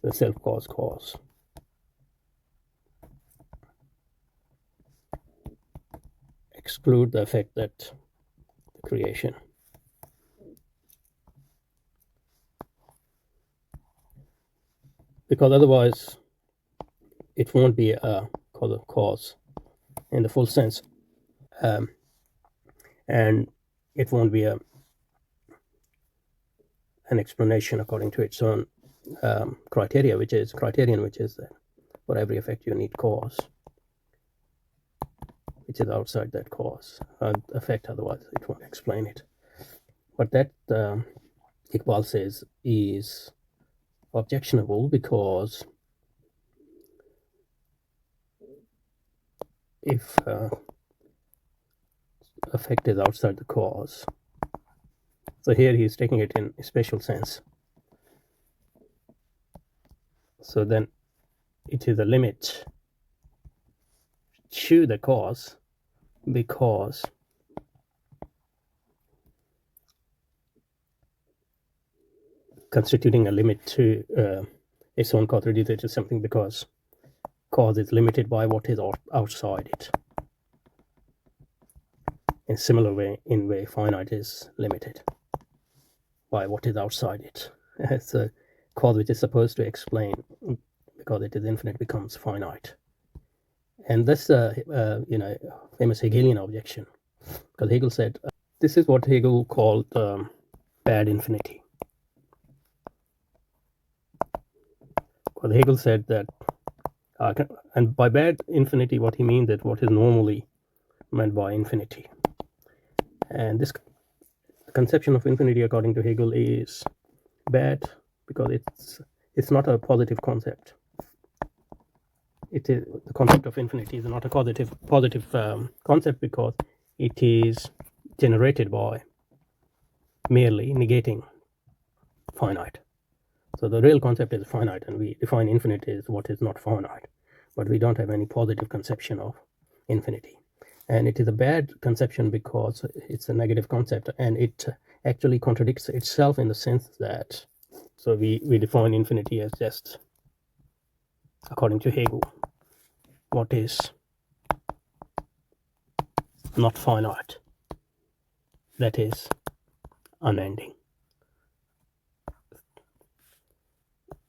the self-cause cause. Exclude the effect that the creation. Because otherwise it won't be a cause in the full sense, and it won't be an explanation according to its own criterion, which is that for every effect you need cause, which is outside that cause effect, otherwise it won't explain it. But that Iqbal says is objectionable, because if effect is outside the cause, so here he is taking it in a special sense, so then it is a limit to the cause, because constituting a limit to its own cause reduces to something, because cause is limited by what is outside it. In a similar way, finite is limited by what is outside it. It's a cause which is supposed to explain, because it is infinite, becomes finite. And that's famous Hegelian objection, because Hegel said this is what Hegel called bad infinity. Because Hegel said that, and by bad infinity, what he means is what is normally meant by infinity. And this conception of infinity, according to Hegel, is bad because it's not a positive concept. The concept of infinity is not a positive concept, because it is generated by merely negating finite. So the real concept is finite, and we define infinite as what is not finite, but we don't have any positive conception of infinity. And it is a bad conception because it's a negative concept, and it actually contradicts itself in the sense that, so we define infinity as just, according to Hegel, what is not finite, that is unending.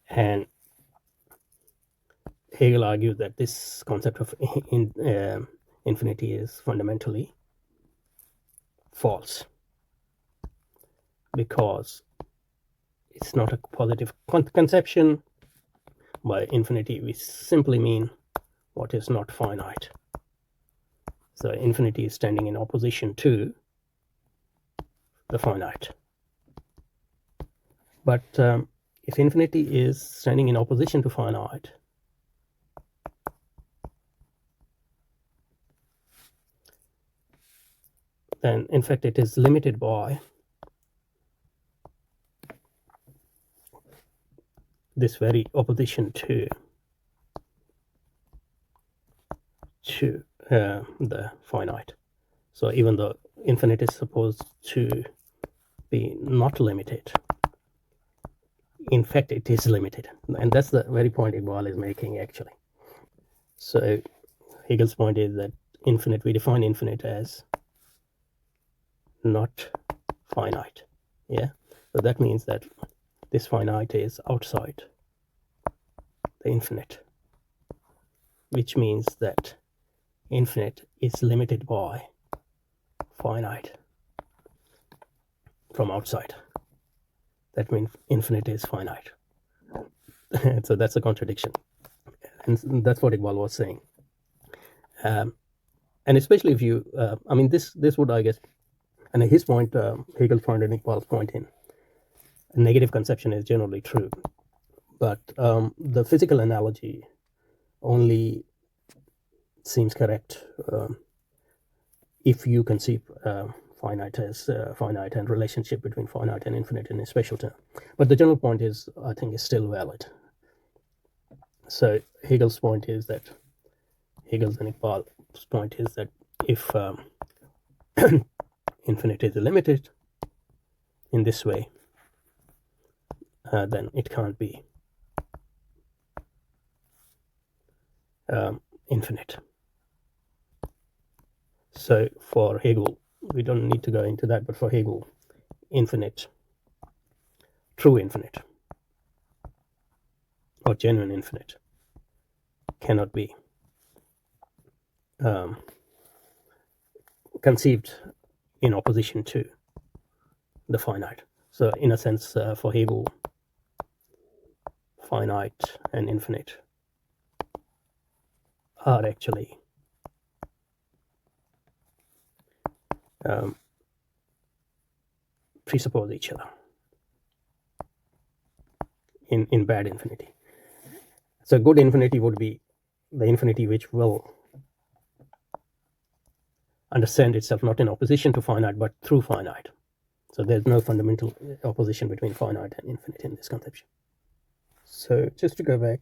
And Hegel argues that this concept of infinity is fundamentally false, because it's not a positive conception. By infinity, we simply mean what is not finite. So infinity is standing in opposition to the finite. But if infinity is standing in opposition to finite, then in fact it is limited by this very opposition to the finite. So even though infinite is supposed to be not limited, in fact it is limited. And that's the very point Iqbal is making, actually. So Hegel's point is that infinite, we define infinite as not finite. Yeah, so that means that this finite is outside the infinite, which means that infinite is limited by finite from outside. That means infinite is finite. So that's a contradiction, and that's what Iqbal was saying. And especially if you, this would, I guess, and his point, Hegel's point and Iqbal's point in a negative conception is generally true, but the physical analogy only seems correct if you conceive finite as finite, and relationship between finite and infinite in a special term. But the general point is, I think, is still valid. So Hegel's point is that, Hegel's and Iqbal's point is that if infinite is limited in this way, then it can't be infinite. So for Hegel, we don't need to go into that, but for Hegel, infinite, true infinite, or genuine infinite cannot be conceived in opposition to the finite. So in a sense, for Hegel, finite and infinite are actually presuppose each other in bad infinity. So good infinity would be the infinity which will understand itself not in opposition to finite, but through finite. So there's no fundamental opposition between finite and infinite in this conception. So just to go back,